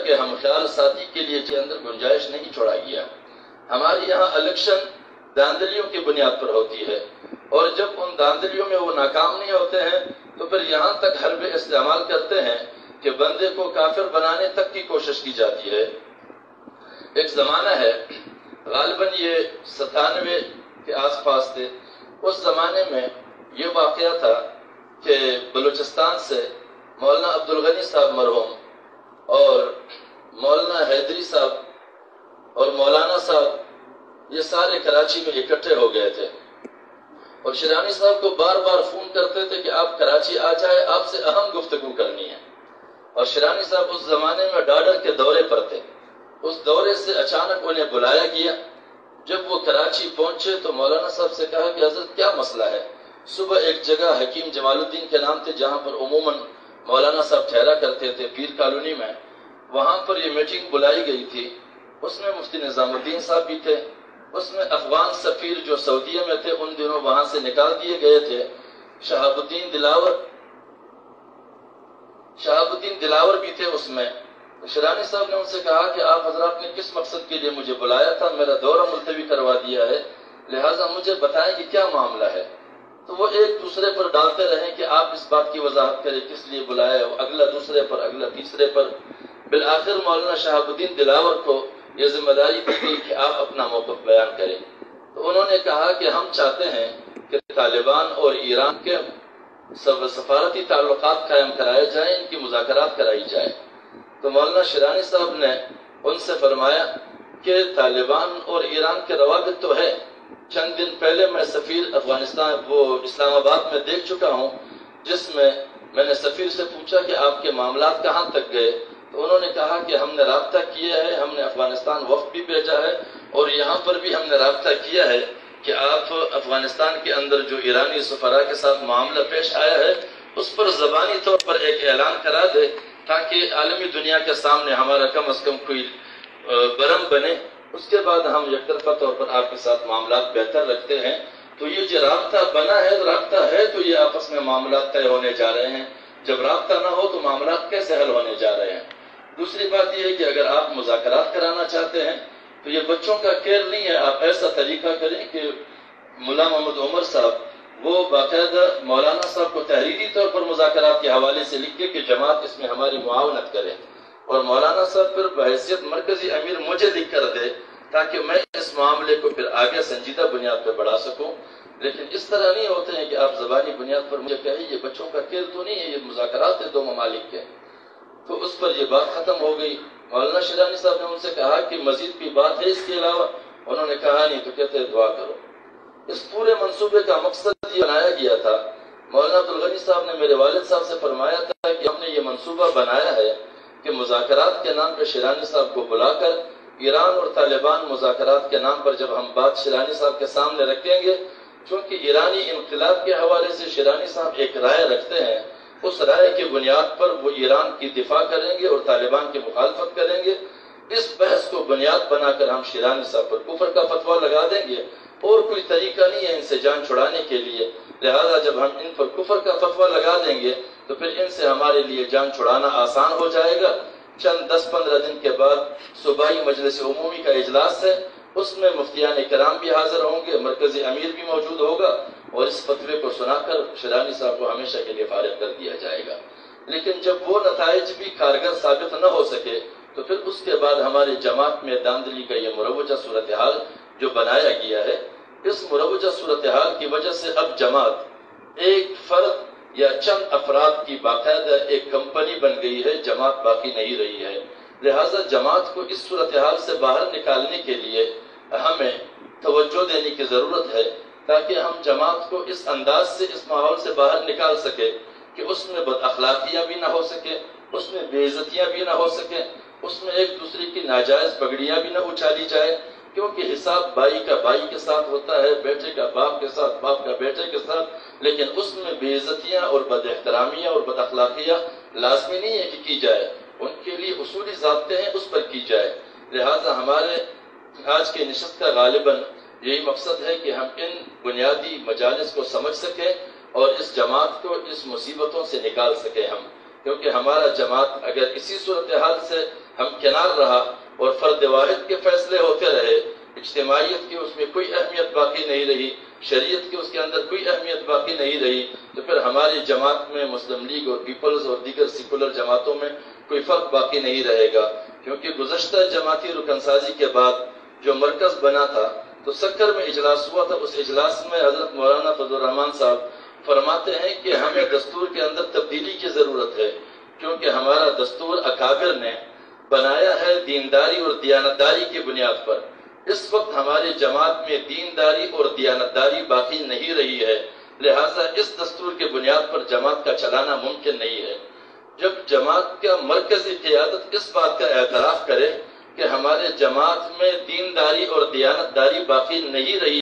کہ ہم خیال ساتھی کے لیے کے اندر گنجائش نہیں چھوڑا گیا۔ ہمارے یہاں الیکشن داندلیوں کی بنیاد پر ہوتی ہے، اور جب ان داندلیوں میں وہ ناکام نہیں ہوتے ہیں تو پھر یہاں تک حربے استعمال کرتے ہیں کہ بندے کو کافر بنانے تک کی کوشش کی جاتی ہے۔ ایک زمانہ ہے، غالباً یہ 97 کے آس پاس تھے، اس زمانے میں یہ واقعہ تھا کہ بلوچستان سے مولانا عبدالغنی صاحب مرحوم اور مولانا حیدری صاحب اور مولانا صاحب یہ سارے کراچی میں اکٹھے ہو گئے تھے، اور شیرانی صاحب کو بار بار فون کرتے تھے کہ آپ کراچی آ جائے، آپ سے اہم گفتگو کرنی ہے۔ اور شیرانی صاحب اس زمانے میں ڈاڈر کے دورے پر تھے، اس دورے سے اچانک انہیں بلایا گیا۔ جب وہ کراچی پہنچے تو مولانا صاحب سے کہا کہ حضرت کیا مسئلہ ہے؟ صبح ایک جگہ حکیم جمال الدین کے نام تھے جہاں پر عموماً مولانا صاحب ٹھہرا کرتے تھے، پیر کالونی میں، وہاں پر یہ میٹنگ بلائی گئی تھی۔ اس میں مفتی نظام الدین صاحب بھی تھے، اس میں افغان سفیر جو سعودیہ میں تھے ان دنوں وہاں سے نکال دیے گئے تھے، شہاب الدین دلاور بھی تھے اس میں۔ شیرانی صاحب نے ان سے کہا کہ آپ حضرات نے کس مقصد کے لیے مجھے بلایا تھا؟ میرا دورہ ملتوی کروا دیا ہے، لہٰذا مجھے بتائیں کہ کیا معاملہ ہے۔ تو وہ ایک دوسرے پر ڈالتے رہے کہ آپ اس بات کی وضاحت کریں کس لیے بلایا، اگلا دوسرے پر، اگلا تیسرے پر۔ بالآخر مولانا شہاب الدین دلاور کو یہ ذمہ داری دی کہ آپ اپنا موقف بیان کریں۔ تو انہوں نے کہا کہ ہم چاہتے ہیں کہ طالبان اور ایران کے سفارتی تعلقات قائم کرائے جائیں، ان کی مذاکرات کرائی جائے۔ تو مولانا شیرانی صاحب نے ان سے فرمایا کہ طالبان اور ایران کے روابط تو ہے، چند دن پہلے میں سفیر افغانستان وہ اسلام آباد میں دیکھ چکا ہوں، جس میں میں نے سفیر سے پوچھا کہ آپ کے معاملات کہاں تک گئے، تو انہوں نے کہا کہ ہم نے رابطہ کیا ہے، ہم نے افغانستان وفد بھی بھیجا ہے، اور یہاں پر بھی ہم نے رابطہ کیا ہے کہ آپ افغانستان کے اندر جو ایرانی سفراء کے ساتھ معاملہ پیش آیا ہے اس پر زبانی طور پر ایک اعلان کرا دے تاکہ عالمی دنیا کے سامنے ہمارا کم از کم کوئی برم بنے، اس کے بعد ہم یک طرفہ طور پر آپ کے ساتھ معاملات بہتر رکھتے ہیں۔ تو یہ جو رابطہ بنا ہے، رابطہ ہے تو یہ آپس میں معاملات طے ہونے جا رہے ہیں، جب رابطہ نہ ہو تو معاملات کیسے حل ہونے جا رہے ہیں؟ دوسری بات یہ ہے کہ اگر آپ مذاکرات کرانا چاہتے ہیں تو یہ بچوں کا کھیل نہیں ہے، آپ ایسا طریقہ کریں کہ ملا محمد عمر صاحب وہ باقاعدہ مولانا صاحب کو تحریری طور پر مذاکرات کے حوالے سے لکھ کے کہ جماعت اس میں ہماری معاونت کرے، اور مولانا صاحب پھر بحیثیت مرکزی امیر مجھے لکھ کر دے تاکہ میں اس معاملے کو پھر آگے سنجیدہ بنیاد پر بڑھا سکوں۔ لیکن اس طرح نہیں ہوتے ہیں کہ آپ زبانی بنیاد پر مجھے کہیں یہ بچوں کا کھیل تو نہیں ہے، یہ مذاکرات ہیں دو ممالک کے۔ تو اس پر یہ بات ختم ہو گئی۔ مولانا شیرانی صاحب نے ان سے کہا کہ مزید کوئی بات ہے اس کے علاوہ؟ انہوں نے کہا نہیں، تو کہتے دعا کرو۔ اس پورے منصوبے کا مقصد یہ بنایا گیا تھا، مولانا عبدالغنی صاحب نے میرے والد صاحب سے فرمایا تھا کہ ہم نے یہ منصوبہ بنایا ہے کہ مذاکرات کے نام پر شیرانی صاحب کو بلا کر ایران اور طالبان مذاکرات کے نام پر جب ہم بات شیرانی صاحب کے سامنے رکھیں گے، چونکہ ایرانی انقلاب کے حوالے سے شیرانی صاحب ایک رائے رکھتے ہیں، اس رائے کی بنیاد پر وہ ایران کی دفاع کریں گے اور طالبان کی مخالفت کریں گے۔ اس بحث کو بنیاد بنا کر ہم شیرانی صاحب پر کفر کا فتویٰ لگا دیں گے، اور کوئی طریقہ نہیں ہے ان سے جان چھڑانے کے لیے، لہذا جب ہم ان پر کفر کا فتویٰ لگا دیں گے تو پھر ان سے ہمارے لیے جان چھڑانا آسان ہو جائے گا۔ چند 10-15 دن کے بعد صوبائی مجلس عمومی کا اجلاس ہے، اس میں مفتیان کرام بھی حاضر ہوں گے، مرکزی امیر بھی موجود ہوگا، اور اس فتوے کو سنا کر شیرانی صاحب کو ہمیشہ کے لیے فارغ کر دیا جائے گا۔ لیکن جب وہ نتائج بھی کارگر ثابت نہ ہو سکے تو پھر اس کے بعد ہماری جماعت میں داندلی کا یہ مروجہ صورتحال جو بنایا گیا ہے، اس مروجہ صورتحال کی وجہ سے اب جماعت ایک فرد یا چند افراد کی باقاعدہ ایک کمپنی بن گئی ہے، جماعت باقی نہیں رہی ہے۔ لہٰذا جماعت کو اس صورتحال سے باہر نکالنے کے لیے ہمیں توجہ دینے کی ضرورت ہے تاکہ ہم جماعت کو اس انداز سے اس ماحول سے باہر نکال سکے کہ اس میں بد اخلاقیاں بھی نہ ہو سکے، اس میں بے عزتیاں بھی نہ ہو سکے، اس میں ایک دوسرے کی ناجائز پگڑیاں بھی نہ اچھالی جائے، کیونکہ حساب بھائی کا بھائی کے ساتھ ہوتا ہے، بیٹے کا باپ کے ساتھ، باپ کا بیٹے کے ساتھ، لیکن اس میں بے عزتیاں اور بد احترامیاں اور بد اخلاقیاں لازمی نہیں ہے کہ کی جائے، ان کے لیے اصولی ضابطے ہیں، اس پر کی جائے۔ لہٰذا ہمارے آج کے نشست کا غالباً یہی مقصد ہے کہ ہم ان بنیادی مجالس کو سمجھ سکیں اور اس جماعت کو اس مصیبتوں سے نکال سکیں ہم۔ کیونکہ ہمارا جماعت اگر اسی صورتحال سے ہم کنار رہا اور فرد واحد کے فیصلے ہوتے رہے، اجتماعیت کی اس میں کوئی اہمیت باقی نہیں رہی، شریعت کی اس کے اندر کوئی اہمیت باقی نہیں رہی، تو پھر ہماری جماعت میں مسلم لیگ اور پیپلز اور دیگر سیکولر جماعتوں میں کوئی فرق باقی نہیں رہے گا۔ کیونکہ گزشتہ جماعتی رکن سازی کے بعد جو مرکز بنا تھا تو سکر میں اجلاس ہوا تھا، اس اجلاس میں حضرت مولانا فضل الرحمان صاحب فرماتے ہیں کہ ہمیں دستور کے اندر تبدیلی کی ضرورت ہے، کیونکہ ہمارا دستور اکابر نے بنایا ہے دینداری اور دیانتداری کی بنیاد پر۔ اس وقت ہماری جماعت میں دینداری اور دیانتداری باقی نہیں رہی ہے، لہٰذا اس دستور کے بنیاد پر جماعت کا چلانا ممکن نہیں ہے۔ جب جماعت کا مرکزی قیادت اس بات کا اعتراف کرے کہ ہمارے جماعت میں دینداری اور دیانتداری باقی نہیں رہی